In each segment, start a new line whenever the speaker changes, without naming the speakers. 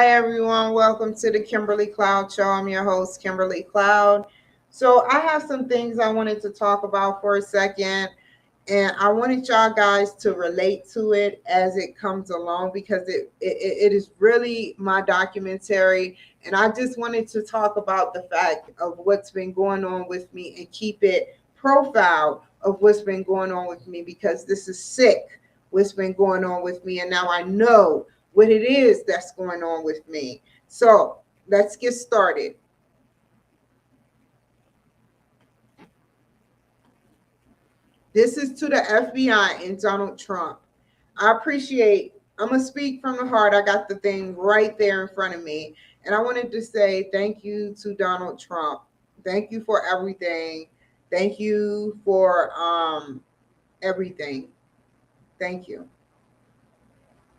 Hi, everyone. Welcome to the Kimberly Cloud Show. I'm your host, Kimberly Cloud. So, I have some things I wanted to talk about for a second, and I wanted y'all guys to relate to it as it comes along because it is really my documentary. And I just wanted to talk about the fact of what's been going on with me and keep it profile of what's been going on with me because this is sick, what's been going on with me. And now I know what it is that's going on with me. So let's get started. This is to the FBI and Donald Trump. I appreciate, I'm going to speak from the heart. I got the thing right there in front of me. And I wanted to say thank you to Donald Trump. Thank you for everything. Thank you for everything. Thank you.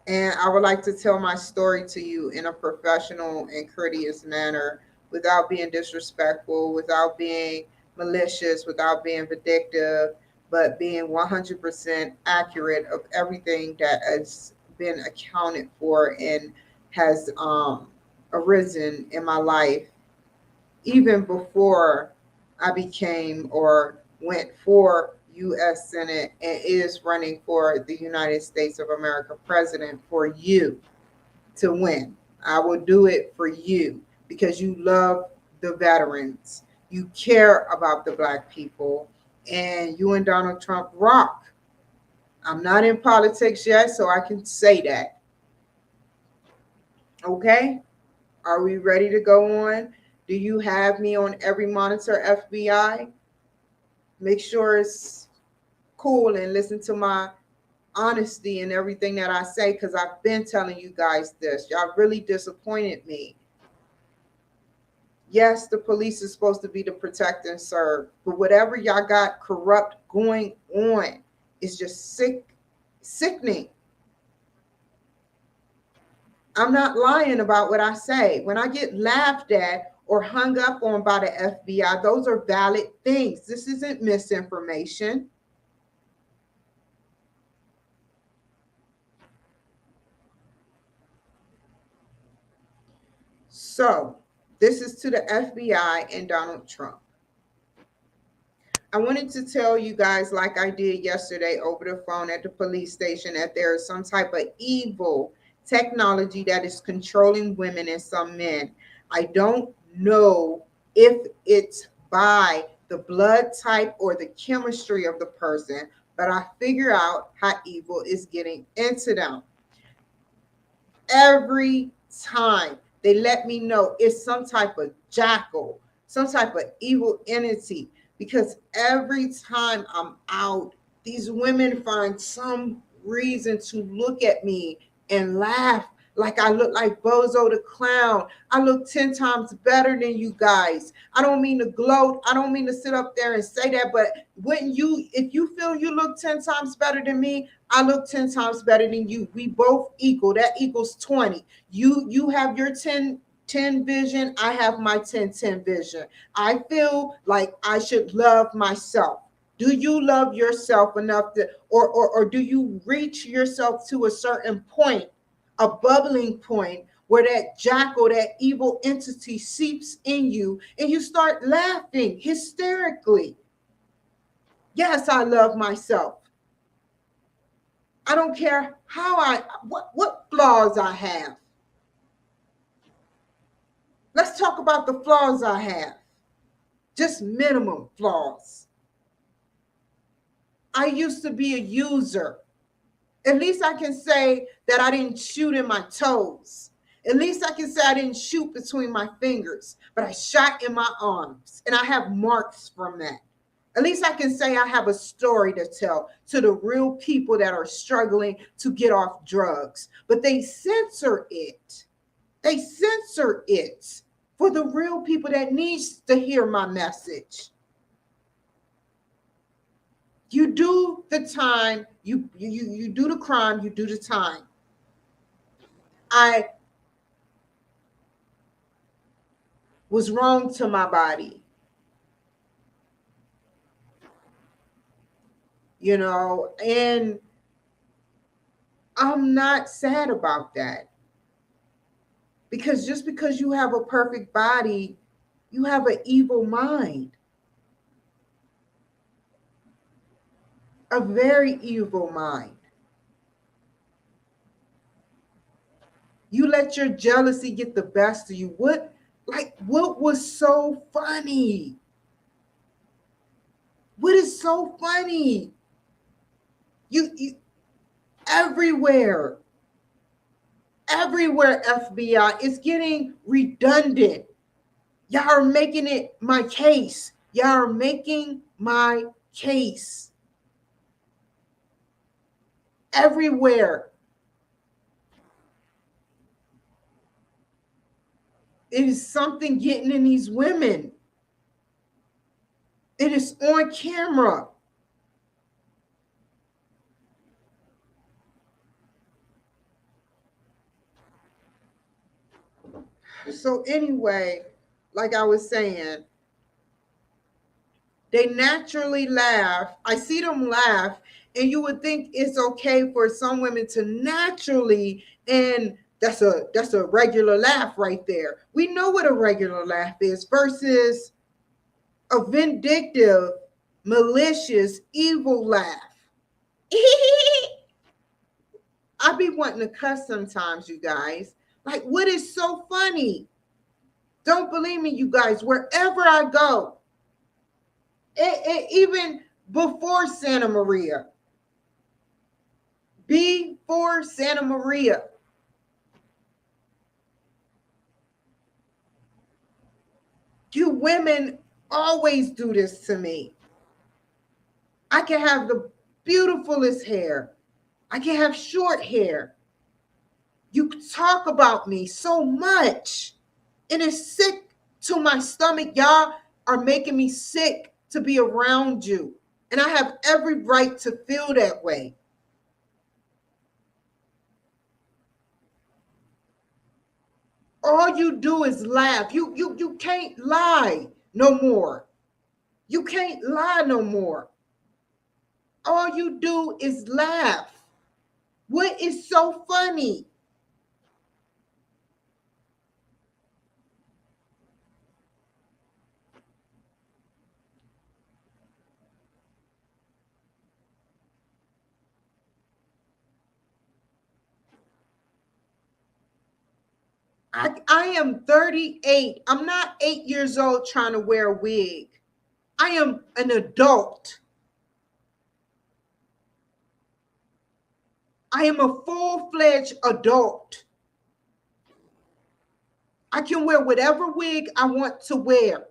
And I would like to tell my story to you in a professional and courteous manner without being disrespectful, without being malicious, without being vindictive, but being 100% accurate of everything that has been accounted for and has arisen in my life, even before I became or went for U.S. Senate and is running for the United States of America president for you to win. I will do it for you because you love the veterans. You care about the Black people, and you and Donald Trump rock. I'm not in politics yet, so I can say that. Okay? Are we ready to go on? Do you have me on every monitor, FBI? Make sure it's cool and listen to my honesty and everything that I say because I've been telling you guys this. Y'all really disappointed me. Yes, the police is supposed to be to protect and serve, but whatever y'all got corrupt going on is just sickening. I'm not lying about what I say. When I get laughed at or hung up on by the FBI, those are valid things. This isn't misinformation. So, this is to the FBI and Donald Trump. I wanted to tell you guys, like I did yesterday over the phone at the police station, that there is some type of evil technology that is controlling women and some men. I don't know if it's by the blood type or the chemistry of the person, but I figure out how evil is getting into them. Every time they let me know it's some type of jackal, some type of evil entity, because every time I'm out, these women find some reason to look at me and laugh like I look like Bozo the Clown. I look 10 times better than you guys. I don't mean to gloat. I don't mean to sit up there and say that, but if you feel you look 10 times better than me, I look 10 times better than you. We both equal. That equals 20. You have your 10 vision. I have my 10 vision. I feel like I should love myself. Do you love yourself enough to, or do you reach yourself to a certain point, a bubbling point where that jackal, that evil entity seeps in you and you start laughing hysterically? Yes, I love myself. I don't care what flaws I have. Let's talk about the flaws I have. Just minimum flaws. I used to be a user. At least I can say that I didn't shoot in my toes. At least I can say I didn't shoot between my fingers, but I shot in my arms and I have marks from that. At least I can say I have a story to tell to the real people that are struggling to get off drugs. But they censor it. They censor it for the real people that needs to hear my message. You do the time, you do the crime, you do the time. I was wrong to my body. And I'm not sad about that. Because just because you have a perfect body, you have an evil mind, a very evil mind. You let your jealousy get the best of you. What was so funny? What is so funny? You everywhere, everywhere, FBI, it's getting redundant. Y'all are making it my case. Y'all are making my case. Everywhere. It is something getting in these women. It is on camera. So anyway, like I was saying, they naturally laugh. I see them laugh, and you would think it's okay for some women to naturally, and that's a regular laugh right there. We know what a regular laugh is versus a vindictive, malicious, evil laugh. I be wanting to cuss sometimes, you guys. Like, what is so funny? Don't believe me, you guys. Wherever I go, even before Santa Maria, before Santa Maria, you women always do this to me. I can have the beautifulest hair. I can have short hair. You talk about me so much. It is sick to my stomach. Y'all are making me sick to be around you. And I have every right to feel that way. All you do is laugh. You can't lie no more. You can't lie no more. All you do is laugh. What is so funny? I am 38. I'm not 8 years old trying to wear a wig. I am an adult. I am a full-fledged adult. I can wear whatever wig I want to wear.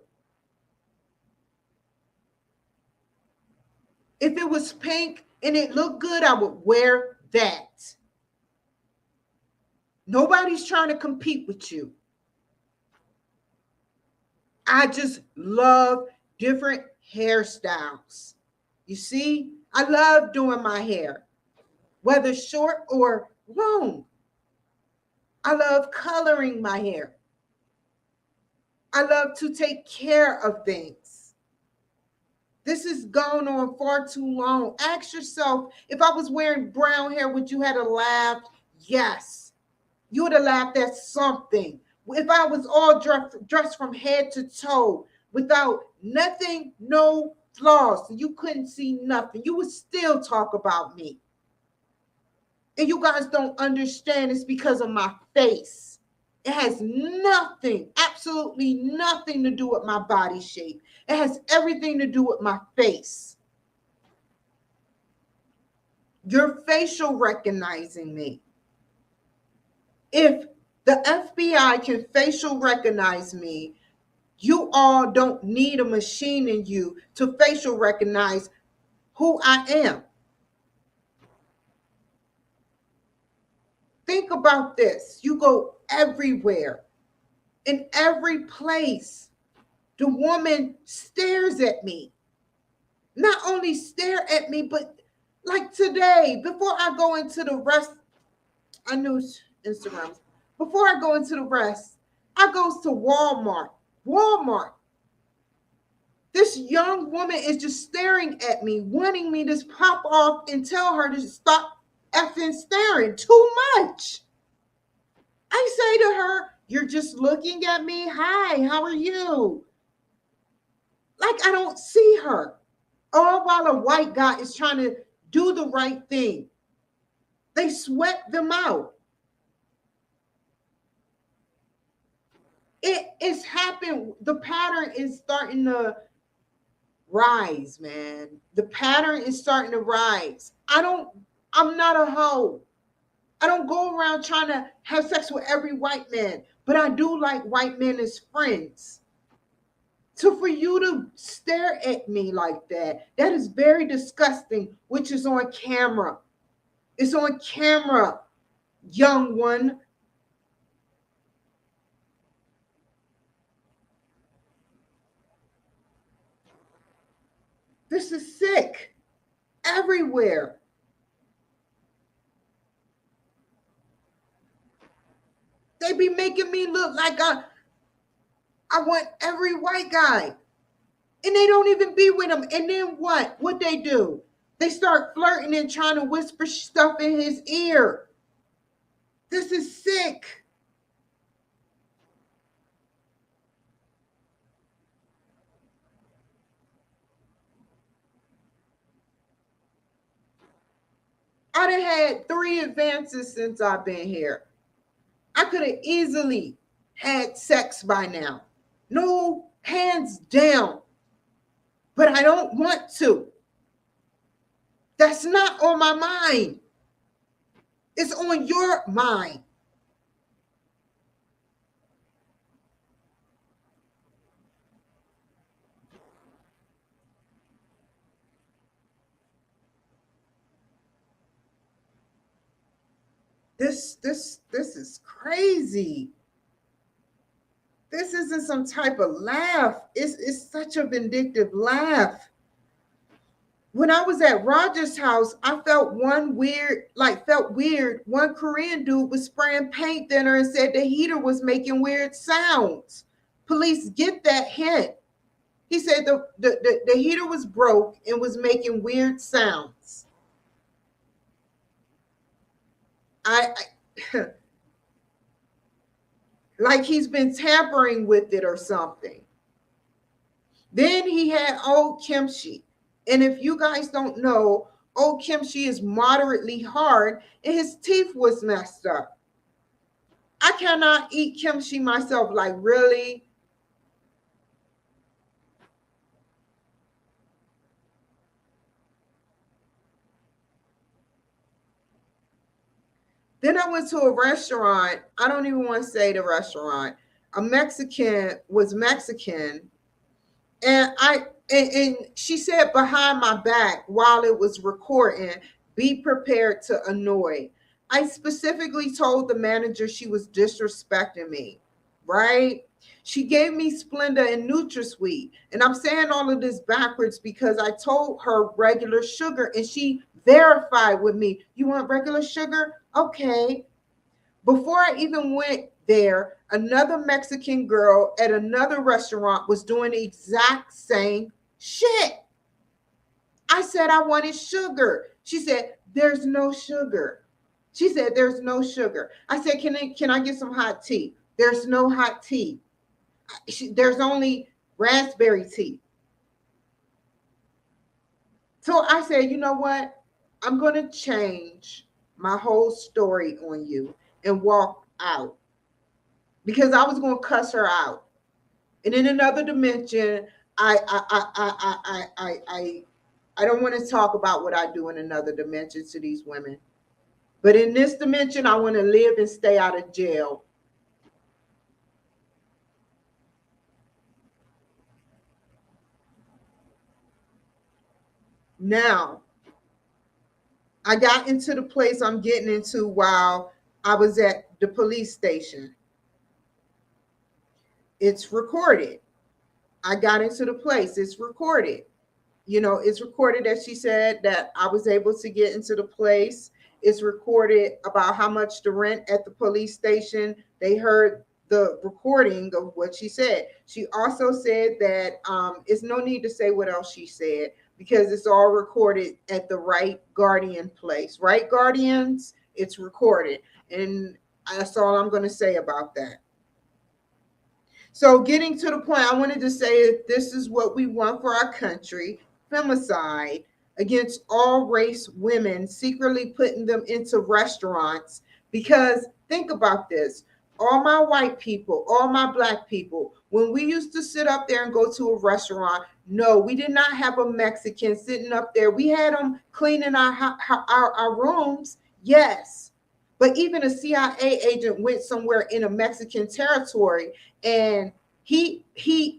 If it was pink and it looked good, I would wear that. Nobody's trying to compete with you. I just love different hairstyles. You see, I love doing my hair, whether short or long. I love coloring my hair. I love to take care of things. This has gone on far too long. Ask yourself, if I was wearing brown hair, would you have laughed? Yes. You would have laughed at something. If I was all dressed from head to toe without nothing, no flaws, you couldn't see nothing, you would still talk about me. And you guys don't understand it's because of my face. It has nothing, absolutely nothing to do with my body shape. It has everything to do with my face. You're facial recognizing me. If the FBI can facial recognize me, you all don't need a machine in you to facial recognize who I am. Think about this. You go everywhere, in every place. The woman stares at me. Not only stare at me, but like today, before I go into the rest, I knew Instagram. Before I go into the rest, I goes to Walmart. Walmart. This young woman is just staring at me, wanting me to pop off and tell her to stop effing staring too much. I say to her, You're just looking at me. Hi, how are you? Like I don't see her. All while a white guy is trying to do the right thing. They swept them out. It is happened. The pattern is starting to rise, man. The pattern is starting to rise. I'm not a hoe. I don't go around trying to have sex with every white man, but I do like white men as friends. So for you to stare at me like that, that is very disgusting, which is on camera. It's on camera, young one. This is sick everywhere. They be making me look like I want every white guy. And they don't even be with him. And then what? What they do? They start flirting and trying to whisper stuff in his ear. This is sick. I done had 3 advances since I've been here. I could have easily had sex by now. No, hands down. But I don't want to. That's not on my mind. It's on your mind. This is crazy. This isn't some type of laugh. It's such a vindictive laugh. When I was at Roger's house, I felt felt weird. One Korean dude was spraying paint thinner and said the heater was making weird sounds. Police get that hint. He said the heater was broke and was making weird sounds. I like he's been tampering with it or something. Then he had old kimchi. And if you guys don't know, old kimchi is moderately hard and his teeth was messed up. I cannot eat kimchi myself. Like, really? Then I went to a restaurant. I don't even want to say the restaurant. A Mexican was Mexican. And she said behind my back while it was recording, be prepared to annoy. I specifically told the manager she was disrespecting me, right? She gave me Splenda and nutrisweet. And I'm saying all of this backwards because I told her regular sugar and she verified with me, you want regular sugar? Okay. Before I even went there, another Mexican girl at another restaurant was doing the exact same shit. I said I wanted sugar. She said, there's no sugar. She said, there's no sugar. I said, can I get some hot tea? There's no hot tea. There's only raspberry tea. So I said, you know what? I'm going to change my whole story on you and walk out because I was going to cuss her out. And in another dimension, I don't want to talk about what I do in another dimension to these women. But in this dimension, I want to live and stay out of jail. Now, I got into the place I'm getting into while I was at the police station. It's recorded. I got into the place. It's recorded. It's recorded that she said that I was able to get into the place. It's recorded about how much the rent at the police station. They heard the recording of what she said. She also said that it's no need to say what else she said because it's all recorded at the right guardian place. Right, guardians? It's recorded. And that's all I'm going to say about that. So getting to the point, I wanted to say that this is what we want for our country: femicide against all race women, secretly putting them into restaurants. Because think about this: all my white people, all my black people, when we used to sit up there and go to a restaurant, no, we did not have a Mexican sitting up there. We had them cleaning our rooms, yes. But even a CIA agent went somewhere in a Mexican territory, and he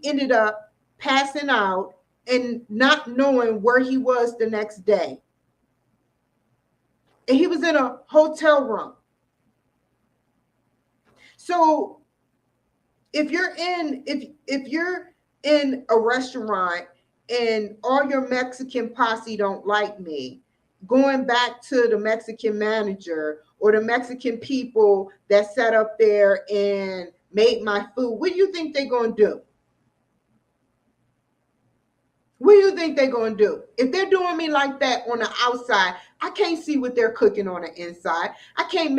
ended up passing out and not knowing where he was the next day. And he was in a hotel room. So if you're in a restaurant and all your Mexican posse don't like me, going back to the Mexican manager or the Mexican people that sat up there and made my food, what do you think they're going to do? What do you think they're going to do? If they're doing me like that on the outside, I can't see what they're cooking on the inside. I can't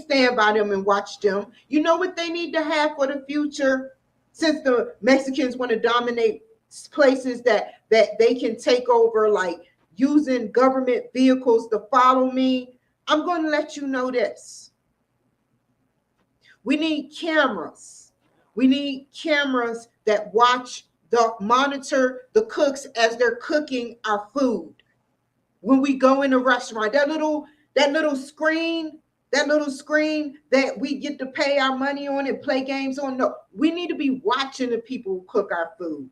stand by them and watch them. You know what they need to have for the future? Since the Mexicans want to dominate places that they can take over, like using government vehicles to follow me, I'm going to let you know this. We need cameras. We need cameras that monitor the cooks as they're cooking our food. When we go in a restaurant, that little screen that we get to pay our money on and play games on. No, we need to be watching the people who cook our food.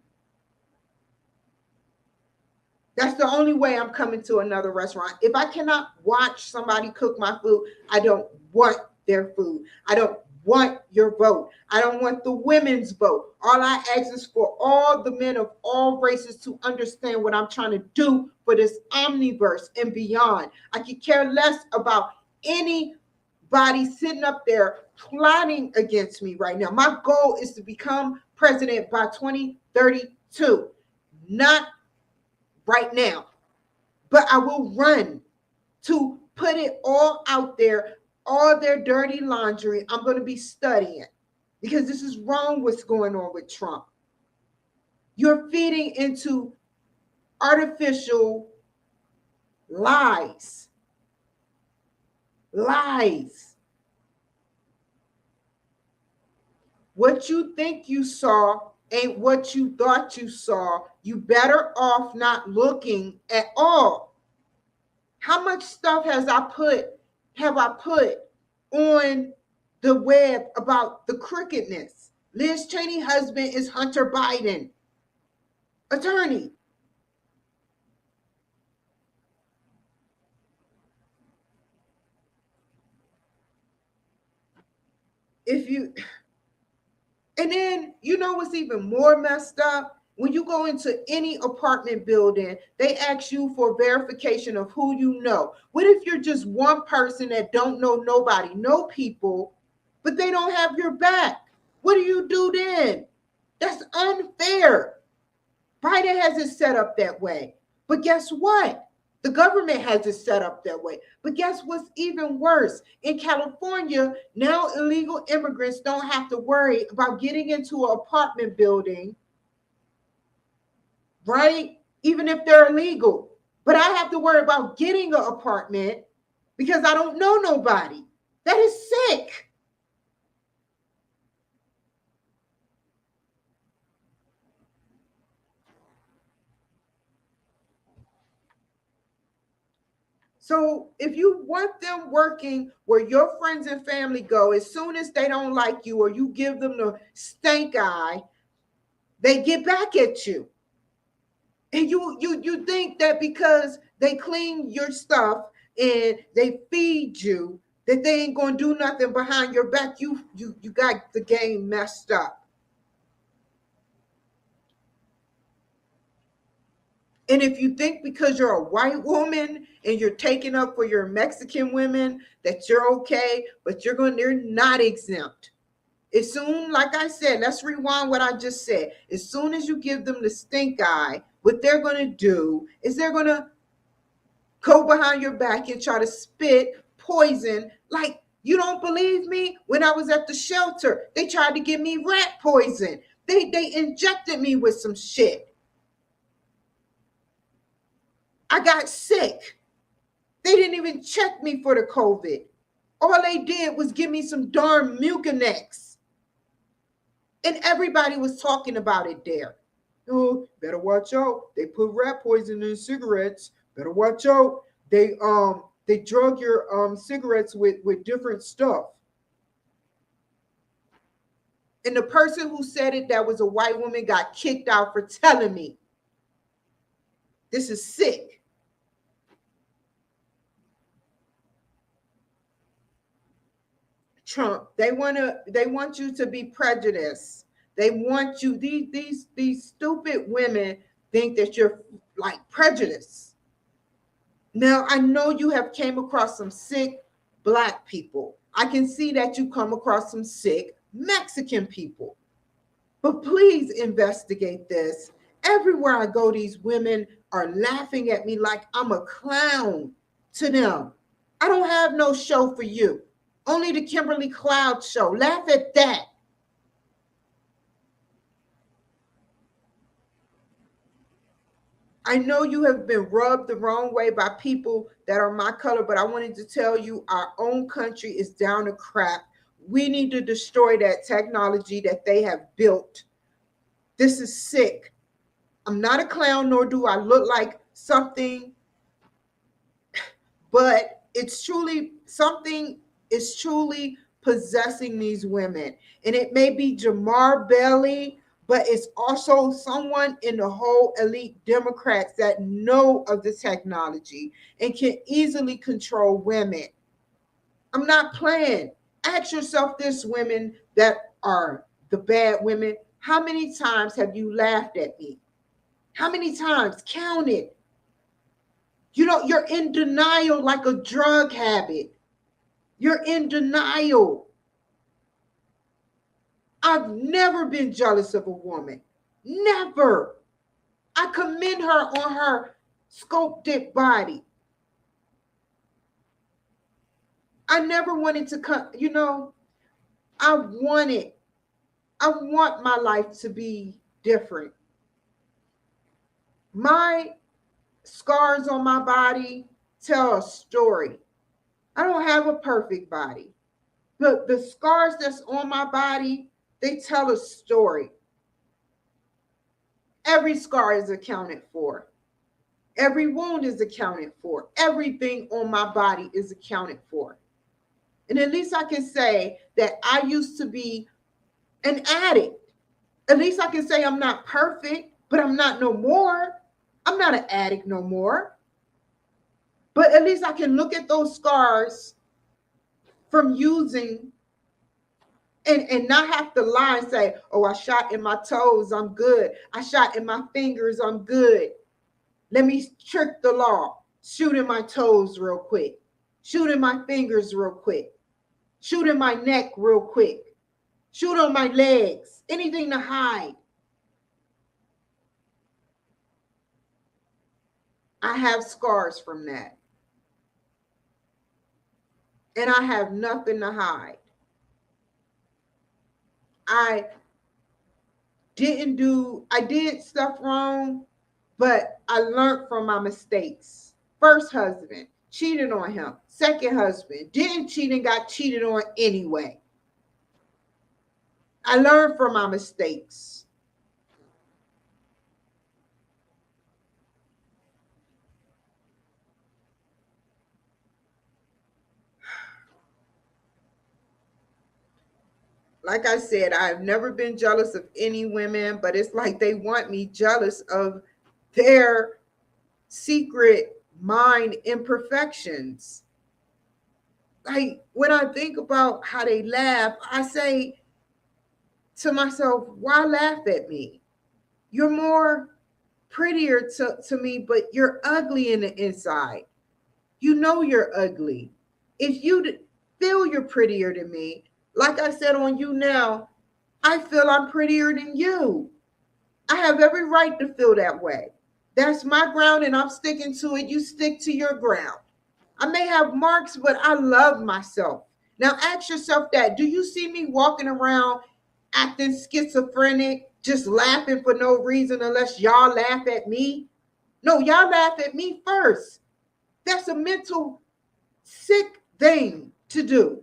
That's the only way I'm coming to another restaurant. If I cannot watch somebody cook my food, I don't want their food. I don't want your vote. I don't want the women's vote. All I ask is for all the men of all races to understand what I'm trying to do for this omniverse and beyond. I could care less about anybody sitting up there plotting against me right now. My goal is to become president by 2032, not right now, but I will run to put it all out there, all their dirty laundry. I'm going to be studying, because this is wrong what's going on with Trump. You're feeding into artificial lies. What you think you saw ain't what you thought you saw. You better off not looking at all. How much stuff have I put on the web about the crookedness? Liz Cheney's husband is Hunter Biden, attorney. And then, you know what's even more messed up? When you go into any apartment building, they ask you for verification of who you know. What if you're just one person that don't know nobody, know people, but they don't have your back? What do you do then? That's unfair. Biden has it set up that way. But guess what? The government has it set up that way. But guess what's even worse? In California, now illegal immigrants don't have to worry about getting into an apartment building, right? Even if they're illegal. But I have to worry about getting an apartment because I don't know nobody. That is sick. So if you want them working where your friends and family go, as soon as they don't like you or you give them the stank eye, they get back at you. And you think that because they clean your stuff and they feed you, that they ain't gonna do nothing behind your back. You got the game messed up. And if you think because you're a white woman and you're taking up for your Mexican women that you're okay, but they're not exempt. As soon, like I said, let's rewind what I just said. As soon as you give them the stink eye, what they're going to do is they're going to go behind your back and try to spit poison. Like You don't believe me? When I was at the shelter, they tried to give me rat poison. They injected me with some shit. I got sick. They didn't even check me for the COVID. All they did was give me some darn Mucinex. And everybody was talking about it there. Oh, better watch out. They put rat poison in cigarettes. Better watch out. They drug your cigarettes with different stuff. And the person who said it, that was a white woman, got kicked out for telling me. This is sick. Trump, they want you to be prejudiced. They want you, these stupid women think that you're like prejudiced. Now, I know you have came across some sick Black people. I can see that you come across some sick Mexican people. But please investigate this. Everywhere I go, these women are laughing at me like I'm a clown to them. I don't have no show for you. Only the Kimberly Cloud Show. Laugh at that. I know you have been rubbed the wrong way by people that are my color, but I wanted to tell you our own country is down to crap. We need to destroy that technology that they have built. This is sick. I'm not a clown, nor do I look like something, but it's truly something is truly possessing these women. And it may be Jamar Bailey, but it's also someone in the whole elite Democrats that know of the technology and can easily control women. I'm not playing. Ask yourself this, women that are the bad women. How many times have you laughed at me? How many times? Count it. You know, you're in denial like a drug habit. You're in denial. I've never been jealous of a woman. Never. I commend her on her sculpted body. I never wanted to come, you know, I want my life to be different. My scars on my body tell a story. I don't have a perfect body. The scars that's on my body, they tell a story. Every scar is accounted for. Every wound is accounted for. Everything on my body is accounted for. And at least I can say that I used to be an addict. At least I can say I'm not perfect, but I'm not no more. I'm not an addict no more. But at least I can look at those scars from using and not have to lie and say, oh, I shot in my toes, I'm good. I shot in my fingers, I'm good. Let me trick the law. Shoot in my toes real quick. Shoot in my fingers real quick. Shoot in my neck real quick. Shoot on my legs. Anything to hide. I have scars from that. And I have nothing to hide. I did stuff wrong, but I learned from my mistakes. First husband, cheated on him. Second husband, didn't cheat and got cheated on anyway. I learned from my mistakes. Like I said, I've never been jealous of any women, but it's like they want me jealous of their secret mind imperfections. Like when I think about how they laugh, I say to myself, why laugh at me? You're more prettier to me, but you're ugly in the inside. You know you're ugly. If you feel you're prettier than me, like I said on You Now, I feel I'm prettier than you. I have every right to feel that way. That's my ground and I'm sticking to it. You stick to your ground. I may have marks, but I love myself. Now ask yourself that. Do you see me walking around acting schizophrenic, just laughing for no reason unless y'all laugh at me? No, y'all laugh at me first. That's a mental sick thing to do.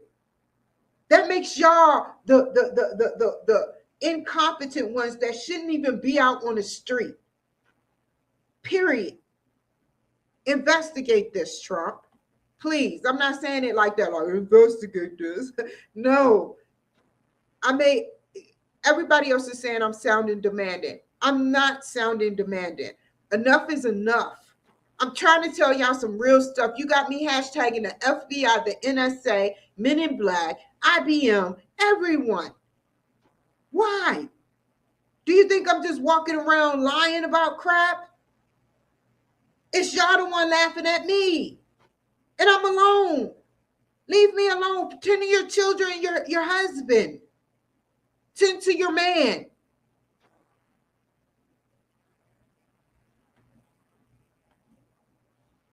That makes y'all the incompetent ones that shouldn't even be out on the street. Period. Investigate this, Trump. Please. I'm not saying it like that, like investigate this. No. Everybody else is saying I'm sounding demanding. I'm not sounding demanding. Enough is enough. I'm trying to tell y'all some real stuff. You got me hashtagging the FBI, the NSA, Men in Black, IBM, everyone. Why? Do you think I'm just walking around lying about crap? It's y'all the one laughing at me. And I'm alone. Leave me alone. Tend to your children and your husband. Tend to your man.